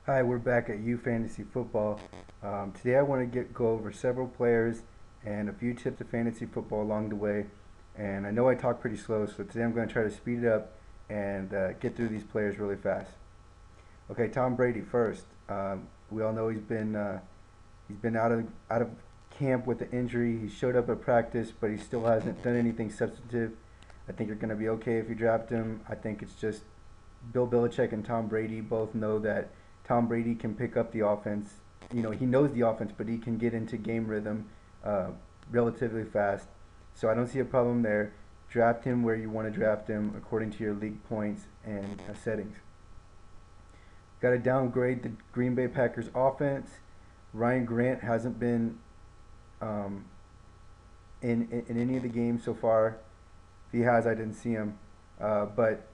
Hi, we're back at U Fantasy Football. Today I want to go over several players and a few tips of fantasy football along the way. And I know I talk pretty slow, so today I'm going to try to speed it up and get through these players really fast. Okay, Tom Brady first. We all know he's been out of camp with the injury. He showed up at practice, but he still hasn't done anything substantive. I think you're going to be okay if you draft him. I think it's just Bill Belichick and Tom Brady both know that Tom Brady can pick up the offense. You know, he knows the offense, but he can get into game rhythm uh, relatively fast. So I don't see a problem there. Draft him where you want to draft him according to your league points and settings. Got to downgrade the Green Bay Packers offense. Ryan Grant hasn't been um, in any of the games so far. If he has, I didn't see him. But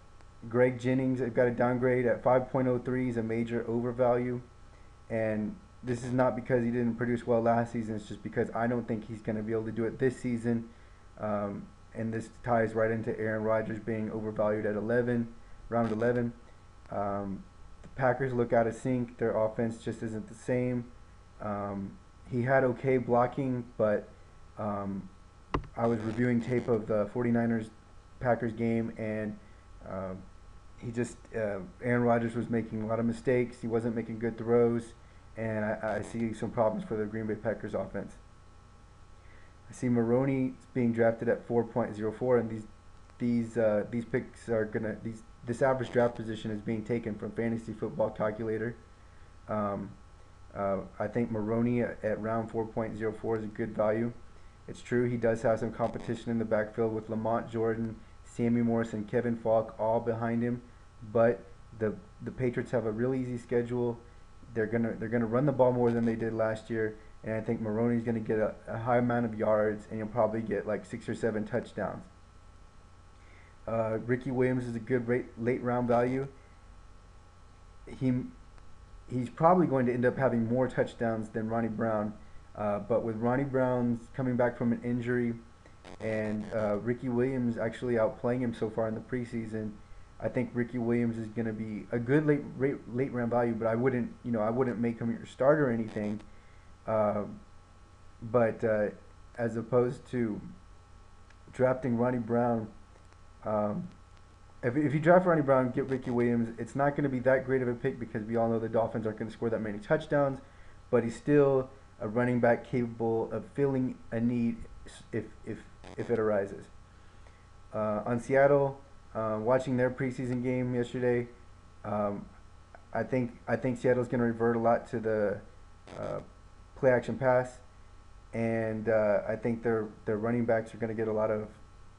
Greg Jennings, I've got a downgrade at 5.03 is a major overvalue. And this is not because he didn't produce well last season. It's just because I don't think he's going to be able to do it this season. And this ties right into Aaron Rodgers being overvalued at 11, round 11. The Packers look out of sync. Their offense just isn't the same. He had okay blocking, but um, I was reviewing tape of the 49ers Packers game, and um, Aaron Rodgers was making a lot of mistakes. He wasn't making good throws, and I see some problems for the Green Bay Packers offense. I see Maroney being drafted at 4.04, and these picks are gonna these this average draft position is being taken from Fantasy Football Calculator. Um, I think Maroney at round 4.04 is a good value. It's true he does have some competition in the backfield with Lamont Jordan, Sammy Morris, and Kevin Falk all behind him, but the Patriots have a really easy schedule. They're gonna run the ball more than they did last year, and I think Maroney's gonna get a high amount of yards, and he'll probably get like 6 or 7 touchdowns. Ricky Williams is a good late round value. He he's probably going to end up having more touchdowns than Ronnie Brown. But with Ronnie Brown's coming back from an injury and Ricky Williams actually outplaying him so far in the preseason, I think Ricky Williams is going to be a good late round value. But I wouldn't make him your starter or anything. Uh, but as opposed to drafting Ronnie Brown, um, if you draft Ronnie Brown, get Ricky Williams, it's not going to be that great of a pick because we all know the Dolphins aren't going to score that many touchdowns, but he's still a running back capable of filling a need if if if it arises. On Seattle, watching their preseason game yesterday, um, I think Seattle's going to revert a lot to the uh, play action pass, and I think their running backs are going to get a lot of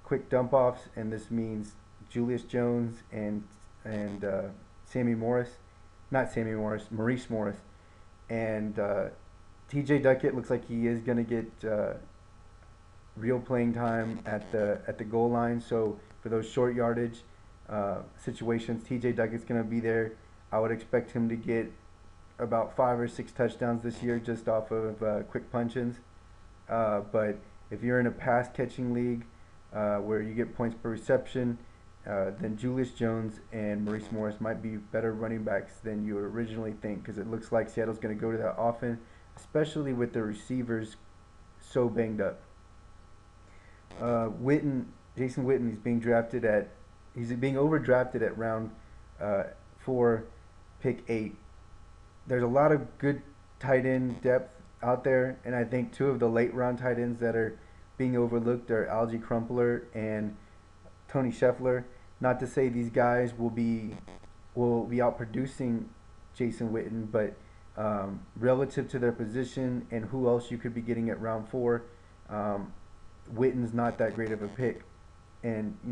quick dump offs, and this means Julius Jones and Sammy Morris, not Sammy Morris, Maurice Morris, and T.J. Duckett looks like he is going to get real playing time at the goal line. So for those short yardage situations, T.J. Duckett's going to be there. I would expect him to get about 5 or 6 touchdowns this year just off of quick punch-ins. But if you're in a pass catching league where you get points per reception, then Julius Jones and Maurice Morris might be better running backs than you would originally think because it looks like Seattle's going to go to that often, especially with the receivers so banged up. Witten, Jason Witten, he's being overdrafted at round 4, pick 8. There's a lot of good tight end depth out there, and I think two of the late round tight ends that are being overlooked are Algie Crumpler and Tony Scheffler. Not to say these guys will be outproducing Jason Witten, but relative to their position and who else you could be getting at round 4, um, Witten's not that great of a pick. And I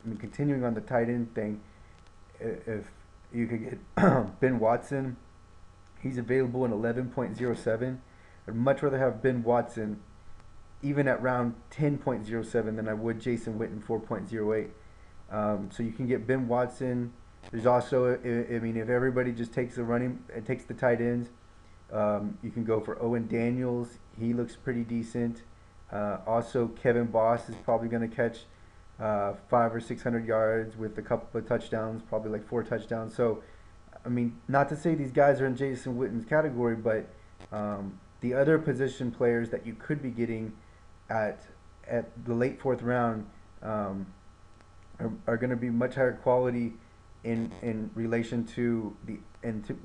mean, continuing on the tight end thing, if you could get Ben Watson, he's available in 11.07. I'd much rather have Ben Watson even at round 10.07 than I would Jason Witten 4.08. So you can get Ben Watson. There's also, I mean, if everybody just takes the tight ends, you can go for Owen Daniels. He looks pretty decent. Also, Kevin Boss is probably going to catch 500 or 600 yards with a couple of touchdowns, probably like 4 touchdowns. So I mean, not to say these guys are in Jason Witten's category, but the other position players that you could be getting at the late fourth round um, are going to be much higher quality in relation to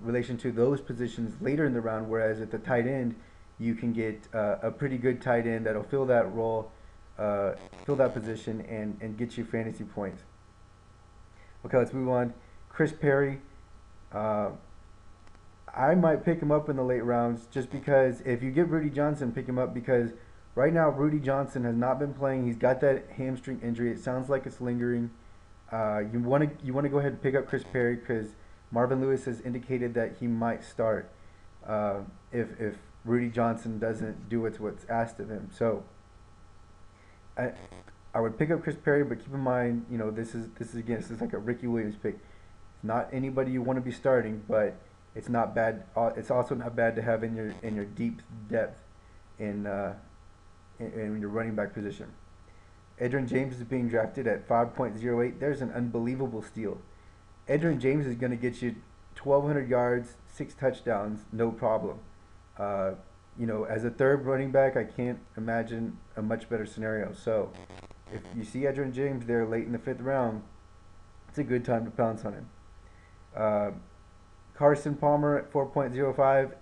relation to those positions later in the round. Whereas at the tight end, you can get a pretty good tight end that'll fill that role, fill that position, and get you fantasy points. Okay, let's move on. Chris Perry. Uh, I might pick him up in the late rounds just because if you get Rudy Johnson, pick him up because right now Rudy Johnson has not been playing. He's got that hamstring injury. It sounds like it's lingering. You want to go ahead and pick up Chris Perry because Marvin Lewis has indicated that he might start if Rudy Johnson doesn't do what's asked of him. So I I would pick up Chris Perry, but keep in mind, this is like a Ricky Williams pick. It's not anybody you want to be starting, but it's not bad. It's also not bad to have in your deep depth in your running back position. Edgerrin James is being drafted at 5.08. There's an unbelievable steal. Edgerrin James is going to get you 1,200 yards, 6 touchdowns, no problem. As a third running back, I can't imagine a much better scenario. So, if you see Edgerrin James there late in the 5th round, it's a good time to pounce on him. Carson Palmer at 4.05.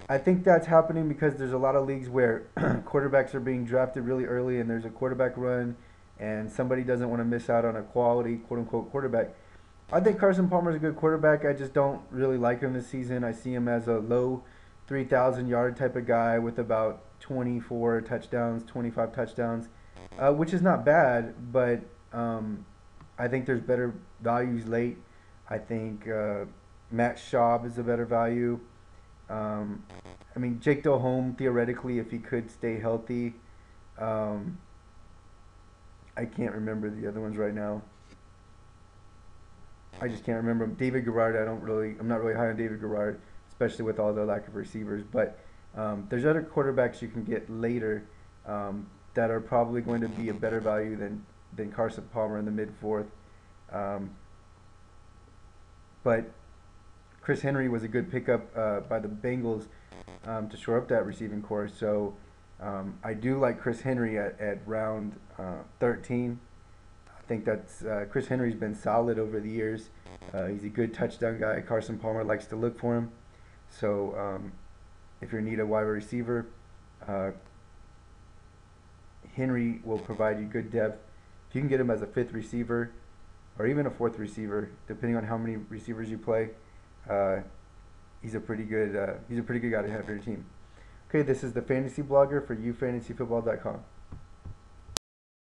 I think that's happening because there's a lot of leagues where quarterbacks are being drafted really early and there's a quarterback run and somebody doesn't want to miss out on a quality quote-unquote quarterback. I think Carson Palmer is a good quarterback. I just don't really like him this season. I see him as a low 3,000 yard type of guy with about 24 touchdowns, 25 touchdowns, which is not bad, but I think there's better values late. I think Matt Schaub is a better value. Jake Delhomme, theoretically, if he could stay healthy. I can't remember the other ones right now. I just can't remember. David Garrard, I'm not really high on David Garrard, especially with all the lack of receivers. But there's other quarterbacks you can get later that are probably going to be a better value than Carson Palmer in the mid-4th. But Chris Henry was a good pickup by the Bengals to shore up that receiving corps. So I do like Chris Henry at round 13. I think that's Chris Henry's been solid over the years. He's a good touchdown guy. Carson Palmer likes to look for him. So if you're in need of wide receiver, Henry will provide you good depth. If you can get him as a 5th receiver or even a 4th receiver, depending on how many receivers you play, he's a pretty good guy to have for your team. Okay, this is the Fantasy Blogger for YouFantasyFootball.com.